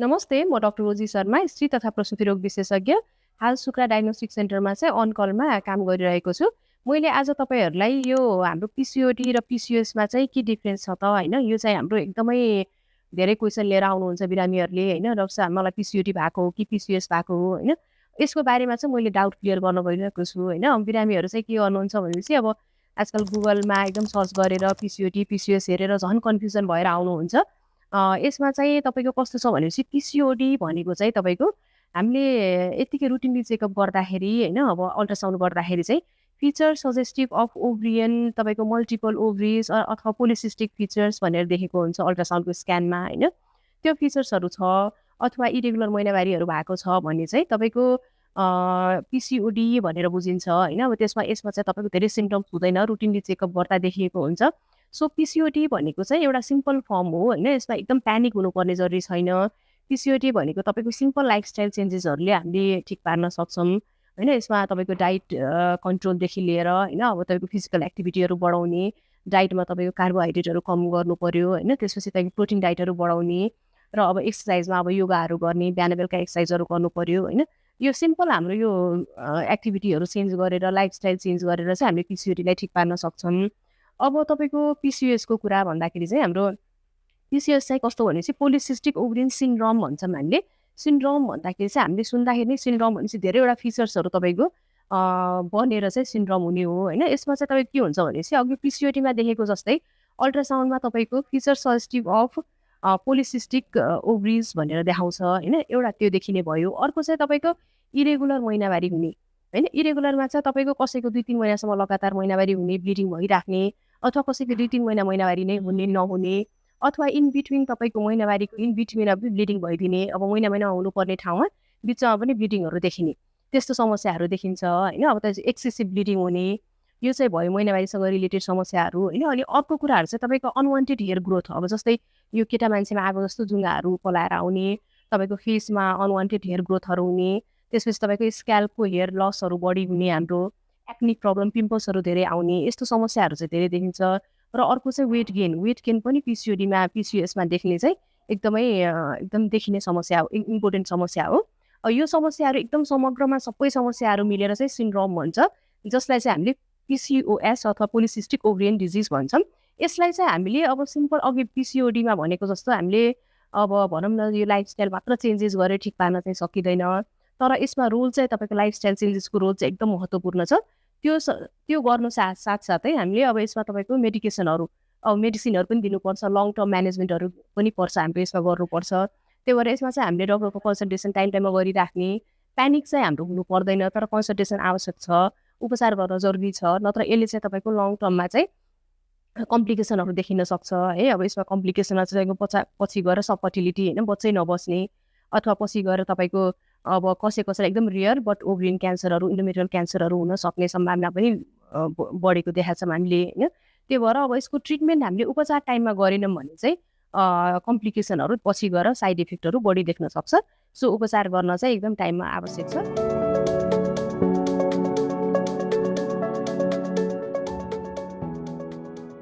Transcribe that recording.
नमस्ते, म डाक्टर रोजी शर्मा, स्त्री तथा प्रसुति रोग विशेषज्ञ। हाल सुक्रा डायग्नोस्टिक सेन्टरमा चाहिँ अन कलमा काम गरिरहेको छु। मैले आज तपाईँहरूलाई यो हाम्रो पिसिओडी र पिसिओएसमा चाहिँ के डिफ्रेन्स छ त होइन, यो चाहिँ हाम्रो एकदमै धेरै क्वेसन लिएर आउनुहुन्छ बिरामीहरूले होइन, डक्टर साहब मलाई पिसिओडी भएको हो कि पिसिओएस भएको हो होइन। यसको बारेमा चाहिँ मैले डाउट क्लियर गर्न गइरहेको छु होइन। बिरामीहरू चाहिँ के गर्नुहुन्छ भनेपछि अब आजकल गुगलमा एकदम सर्च गरेर पिसिओडी, पिसिओएस हेरेर झन् कन्फ्युजन भएर आउनुहुन्छ। यसमा चाहिँ तपाईँको कस्तो छ भनेपछि पिसिओडी भनेको चाहिँ तपाईँको हामीले यत्तिकै रुटिनली चेकअप गर्दाखेरि होइन, अब अल्ट्रासाउन्ड गर्दाखेरि चाहिँ फिचर सजेस्टिभ अफ ओभ्रियन तपाईँको मल्टिपल ओभ्रिज अथवा पोलिसिस्टिक फिचर्स भनेर देखेको हुन्छ अल्ट्रासाउन्डको स्क्यानमा होइन। त्यो फिचर्सहरू छ अथवा इरेगुलर महिनावारीहरू भएको छ भने चाहिँ तपाईँको पिसिओडी भनेर बुझिन्छ होइन। अब यसमा चाहिँ तपाईँको धेरै सिम्टम्स हुँदैन, रुटिनली चेकअप गर्दा देखिएको हुन्छ। सो पिसिओडी भनेको चाहिँ एउटा सिम्पल फर्म हो होइन, यसमा एकदम प्यानिक हुनुपर्ने जरुरी छैन। पिसिओडी भनेको तपाईँको सिम्पल लाइफस्टाइल चेन्जेसहरूले हामीले ठिक पार्न सक्छौँ होइन। यसमा तपाईँको डाइट कन्ट्रोलदेखि लिएर होइन, अब तपाईँको फिजिकल एक्टिभिटीहरू बढाउने, डाइटमा तपाईँको कार्बोहाइड्रेटहरू कम गर्नु पर्यो होइन, त्यसपछि तपाईँको प्रोटिन डाइटहरू बढाउने र अब एक्सर्साइजमा अब योगाहरू गर्ने, बिहान बेलुका एक्सर्साइजहरू गर्नु पर्यो होइन। यो सिम्पल हाम्रो यो एक्टिभिटीहरू चेन्ज गरेर लाइफस्टाइल चेन्ज गरेर चाहिँ हामीले पिसिओडीलाई ठिक पार्न सक्छौँ। अब तपाईँको पिसिओएसको कुरा भन्दाखेरि चाहिँ हाम्रो पिसिओएस चाहिँ कस्तो भनेपछि पोलिसिस्टिक ओभरियन सिन्ड्रोम भन्छौँ हामीले। सिन्ड्रोम भन्दाखेरि चाहिँ हामीले सुन्दाखेरि नै सिन्ड्रोम भनेपछि धेरैवटा फिचर्सहरू तपाईँको बनेर चाहिँ सिन्ड्रोम हुने हो होइन। यसमा चाहिँ तपाईँको के हुन्छ भनेपछि अघि पिसिओडीमा देखेको जस्तै अल्ट्रासाउन्डमा तपाईँको फिचर सजेस्टिभ अफ पोलिसिस्टिक ओभरिज भनेर देखाउँछ होइन, एउटा त्यो देखिने भयो। अर्को चाहिँ तपाईँको इरेगुलर महिनावारी हुने होइन। इरेगुलरमा चाहिँ तपाईँको कसैको 2-3 महिनासम्म लगातार महिनावारी हुने, ब्लिडिङ भइराख्ने, अथवा कसैको 2-3 महिना महिनावारी नै हुने नहुने, अथवा इन बिट्विन तपाईँको महिनावारीको इन बिट्विन ब्लिडिङ भइदिने, अब महिना हुनुपर्ने ठाउँमा बिचमा पनि ब्लिडिङहरू देखिने, त्यस्तो समस्याहरू देखिन्छ होइन। अब त एक्सेसिभ ब्लिडिङ हुने, यो चाहिँ भयो महिनावारीसँग रिलेटेड समस्याहरू होइन। अनि अर्को कुराहरू चाहिँ तपाईँको अनवान्टेड हेयर ग्रोथ, अब जस्तै यो केटा मान्छेमा आएको जस्तो जुङ्गाहरू पलाएर आउने, तपाईँको फेसमा अनवान्टेड हेयर ग्रोथहरू हुने, त्यसपछि तपाईँको स्क्याल्पको हेयर लसहरू बढी हुने, हाम्रो एक्निक प्रब्लम, पिम्पल्सहरू धेरै आउने, यस्तो समस्याहरू चाहिँ धेरै देखिन्छ। र अर्को चाहिँ वेट गेन पनि पिसिओडीमा पिसिओएसमा देख्ने चाहिँ एकदम देखिने समस्या हो, इम्पोर्टेन्ट समस्या हो। यो समस्याहरू एकदम समग्रमा सबै समस्याहरू मिलेर चाहिँ सिन्ड्रोम भन्छ, जसलाई चाहिँ हामीले पिसिओएस अथवा पोलिसिस्टिक ओभरियन डिजिज भन्छौँ। यसलाई चाहिँ हामीले अब सिम्पल अघि पिसिओडीमा भनेको जस्तो हामीले अब भनौँ न यो लाइफस्टाइल मात्र चेन्जेस गरेर ठिक पार्न चाहिँ सकिँदैन, तर यसमा रोल चाहिँ तपाईँको लाइफस्टाइल चेन्जेसको रोल चाहिँ एकदम महत्त्वपूर्ण छ। त्यो गर्नु साथसाथै हामीले अब यसमा तपाईँको मेडिसिनहरू पनि दिनुपर्छ, लङ टर्म म्यानेजमेन्टहरू पनि पर्छ, हाम्रो यसमा गर्नुपर्छ। त्यही भएर यसमा चाहिँ हामीले डक्टरको कन्सल्टेसन टाइममा गरिराख्ने, प्यानिक चाहिँ हाम्रो हुनु पर्दैन, तर कन्सल्टेसन आवश्यक छ, उपचार गर्न जरुरी छ, नत्र यसले चाहिँ तपाईँको लङ टर्ममा चाहिँ कम्प्लिकेसनहरू देखिन सक्छ है। अब यसमा कम्प्लिकेसनमा चाहिँ पछि गएर सबफर्टिलिटी होइन, बच्चै नबस्ने, अथवा पछि गएर तपाईँको अब कसैलाई एकदम रियर बट ओभरियन क्यान्सरहरू, इन्डोमेट्रियल क्यान्सरहरू हुन सक्ने सम्भावना पनि बढेको देखाएको छौँ हामीले होइन। त्यही भएर अब यसको ट्रिटमेन्ट हामीले उपचार टाइममा गरेनौँ भने चाहिँ कम्प्लिकेसनहरू पछि गएर साइड इफेक्टहरू बढी देख्न सक्छ। सो उपचार गर्न चाहिँ एकदम टाइममा आवश्यक छ।